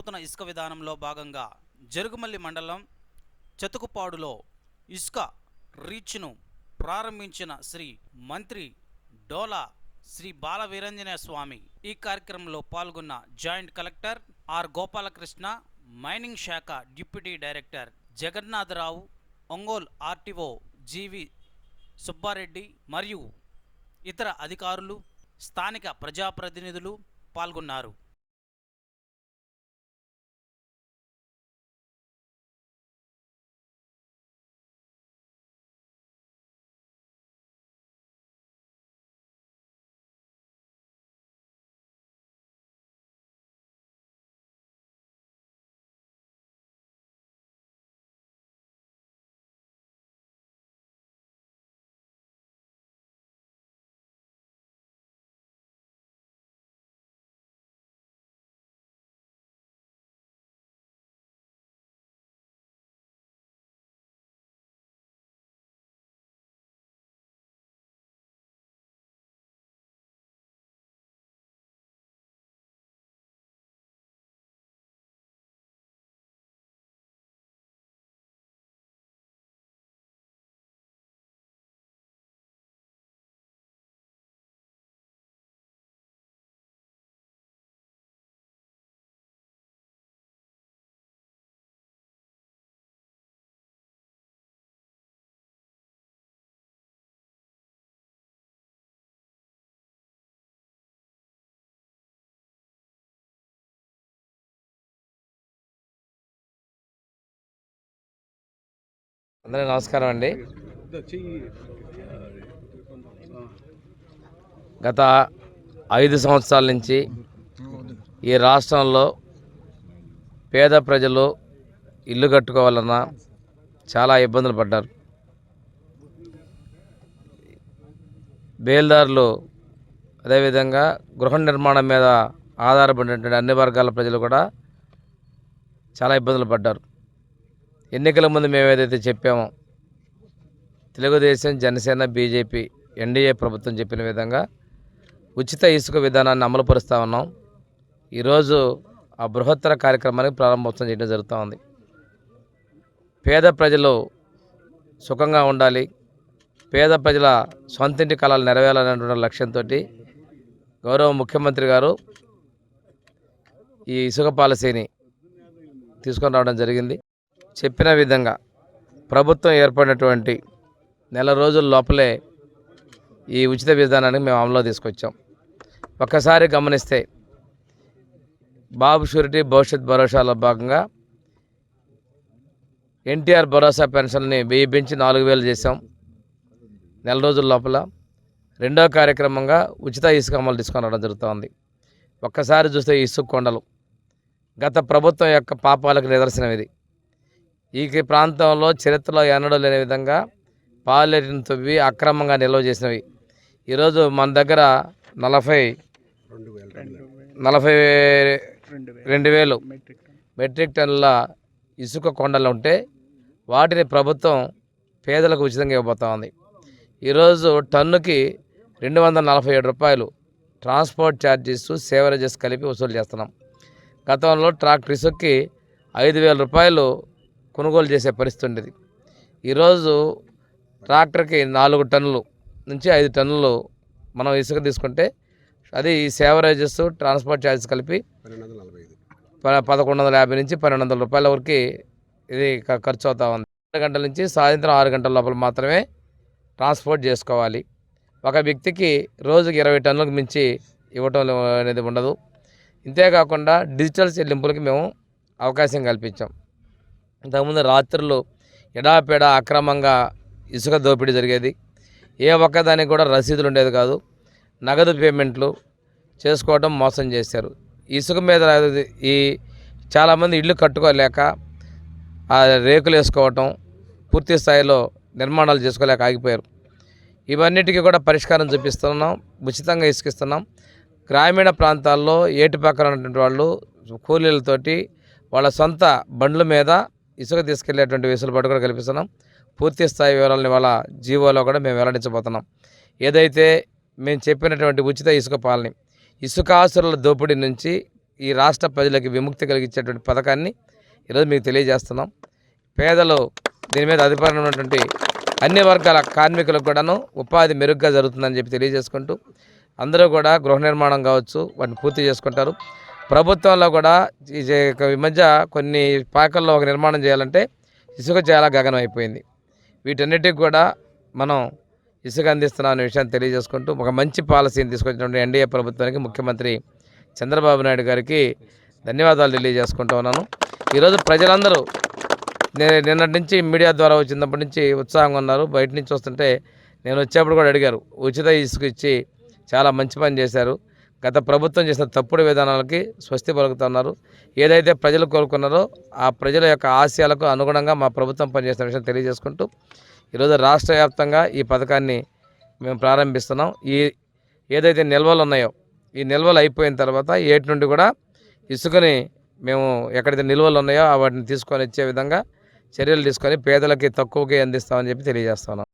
నూతన ఇసుక విధానంలో భాగంగా జరుగుమల్లి మండలం చతుకుపాడులో ఇసుక రీచ్ను ప్రారంభించిన శ్రీ మంత్రి డోలా శ్రీ బాల వీరాంజనేయ స్వామి. ఈ కార్యక్రమంలో పాల్గొన్న joint collector R Gopalakrishna, mining శాఖ deputy director Jagannatharao, Ongole RTO G V Subbareddy మరియు ఇతర అధికారులు, స్థానిక ప్రజాప్రతినిధులు పాల్గొన్నారు. అందరికీ నమస్కారం అండి. గత 5 సంవత్సరాల నుంచి ఈ రాష్ట్రంలో పేద ప్రజలు ఇల్లు కట్టుకోవాలన్నా చాలా ఇబ్బందులు పడ్డారు. బేల్దారులు అదేవిధంగా గృహ నిర్మాణం మీద ఆధారపడినటువంటి అన్ని వర్గాల ప్రజలు కూడా చాలా ఇబ్బందులు పడ్డారు. ఎన్నికల ముందు మేము ఏదైతే చెప్పామో తెలుగుదేశం, జనసేన, బీజేపీ, ఎన్డీఏ ప్రభుత్వం చెప్పిన విధంగా ఉచిత ఇసుక విధానాన్ని అమలుపరుస్తూ ఉన్నాం. ఈరోజు ఆ బృహత్తర కార్యక్రమానికి ప్రారంభోత్సవం చేయడం జరుగుతూ ఉంది. పేద ప్రజలు సుఖంగా ఉండాలి, పేద ప్రజల సొంతింటి కళలు నెరవేరాలనేటువంటి లక్ష్యంతో గౌరవ ముఖ్యమంత్రి గారు ఈ ఇసుక పాలసీని తీసుకొని రావడం జరిగింది. చెప్పిన విధంగా ప్రభుత్వం ఏర్పడినటువంటి నెల రోజుల లోపలే ఈ ఉచిత విధానాన్ని మేము అమలులో తీసుకొచ్చాం. ఒక్కసారి గమనిస్తే బాబు షూరిటీ భవిష్యత్ భరోసాలో భాగంగా ఎన్టీఆర్ భరోసా పెన్షన్ని 1000 పెంచి 4000 చేసాం నెల రోజుల లోపల. రెండో కార్యక్రమంగా ఉచిత ఇసుక అమలు తీసుకొని రావడం జరుగుతుంది. ఒక్కసారి చూస్తే ఇసుక కొండలు గత ప్రభుత్వం యొక్క పాపాలకు నిదర్శనం ఇది. ఈ ప్రాంతంలో చరిత్రలో ఎన్నడూ లేని విధంగా పాలేటిని తవ్వి అక్రమంగా నిల్వ చేసినవి. ఈరోజు మన దగ్గర 42,000 మెట్రిక్ టన్నుల ఇసుక కొండలు ఉంటే వాటిని ప్రభుత్వం పేదలకు ఉచితంగా ఇవ్వబోతా ఉంది. ఈరోజు టన్నుకి 247 రూపాయలు ట్రాన్స్పోర్ట్ ఛార్జెస్, సేవరేజెస్ కలిపి వసూలు చేస్తున్నాం. గతంలో ట్రాక్టర్ ఇసుక్కి 5,000 రూపాయలు కొనుగోలు చేసే పరిస్థితి ఉండేది. ఈరోజు ట్రాక్టర్కి 4 టన్నులు నుంచి 5 టన్నులు మనం ఇసుక తీసుకుంటే అది సేవరేజెస్, ట్రాన్స్పోర్ట్ ఛార్జెస్ కలిపి 1150 నుంచి 1200 రూపాయల వరకు ఇది ఖర్చు అవుతా ఉంది. 2 గంటల నుంచి సాయంత్రం 6 గంటల లోపల మాత్రమే ట్రాన్స్పోర్ట్ చేసుకోవాలి. ఒక వ్యక్తికి రోజుకి 20 టన్నులకు మించి ఇవ్వటం అనేది ఉండదు. ఇంతేకాకుండా డిజిటల్ చెల్లింపులకి మేము అవకాశం కల్పించాం. ఇంతకుముందు రాత్రులు ఎడాపెడా అక్రమంగా ఇసుక దోపిడీ జరిగేది. ఏ ఒక్కదానికి కూడా రసీదులు ఉండేది కాదు. నగదు పేమెంట్లు చేసుకోవడం మోసం చేశారు. ఇసుక మీద ఈ చాలామంది ఇళ్ళు కట్టుకోలేక ఆ రేకులు వేసుకోవటం, పూర్తి స్థాయిలో నిర్మాణాలు చేసుకోలేక ఆగిపోయారు. ఇవన్నిటికీ కూడా పరిష్కారం చూపిస్తున్నాం. ఉచితంగా ఇసుకిస్తున్నాం. గ్రామీణ ప్రాంతాల్లో ఏటి పక్కన ఉన్నటువంటి వాళ్ళు కూలీలతోటి వాళ్ళ సొంత బండ్ల మీద ఇసుక తీసుకెళ్లేటువంటి వెసులుబాటు కూడా కల్పిస్తున్నాం. పూర్తి స్థాయి వివరాలని వాళ్ళ జీవోలో కూడా మేము వెల్లడించబోతున్నాం. ఏదైతే మేము చెప్పినటువంటి ఉచిత ఇసుక పాలని ఇసుకాసురుల దోపిడీ నుంచి ఈ రాష్ట్ర ప్రజలకు విముక్తి కలిగించేటువంటి పథకాన్ని ఈరోజు మీకు తెలియజేస్తున్నాం. పేదలు దీని మీద అధికారం ఉన్నటువంటి అన్ని వర్గాల కార్మికులకు కూడాను ఉపాధి మెరుగ్గా జరుగుతుందని చెప్పి తెలియజేసుకుంటూ అందరూ కూడా గృహ నిర్మాణం కావచ్చు వాటిని పూర్తి చేసుకుంటారు. ప్రభుత్వంలో కూడా ఈ మధ్య కొన్ని పాకల్లో ఒక నిర్మాణం చేయాలంటే ఇసుక చాలా గగనం అయిపోయింది. వీటన్నిటికి కూడా మనం ఇసుక అందిస్తున్నాం అనే విషయాన్ని తెలియజేసుకుంటూ ఒక మంచి పాలసీని తీసుకొచ్చినటువంటి ఎన్డీఏ ప్రభుత్వానికి ముఖ్యమంత్రి చంద్రబాబు నాయుడు గారికి ధన్యవాదాలు తెలియజేసుకుంటూ ఉన్నాను. ఈరోజు ప్రజలందరూ నిన్నటి నుంచి మీడియా ద్వారా వచ్చినప్పటి నుంచి ఉత్సాహంగా ఉన్నారు. బయట నుంచి వస్తుంటే నేను వచ్చేప్పుడు కూడా అడిగారు, ఉచిత ఇసుక ఇచ్చి చాలా మంచి పని చేశారు. గత ప్రభుత్వం చేసిన తప్పుడు విధానాలకి స్వస్తి పలుకుతున్నారు. ఏదైతే ప్రజలు కోరుకున్నారో ఆ ప్రజల యొక్క ఆశయాలకు అనుగుణంగా మా ప్రభుత్వం పనిచేస్తున్న విషయం తెలియజేసుకుంటూ ఈరోజు రాష్ట్ర వ్యాప్తంగా ఈ పథకాన్ని మేము ప్రారంభిస్తున్నాం. ఏదైతే నిల్వలు ఉన్నాయో ఈ నిల్వలు అయిపోయిన తర్వాత ఏటి నుండి కూడా ఇసుకని మేము ఎక్కడైతే నిల్వలు ఉన్నాయో వాటిని తీసుకొని ఇచ్చే విధంగా చర్యలు తీసుకొని పేదలకి తక్కువకే అందిస్తామని చెప్పి తెలియజేస్తున్నాం.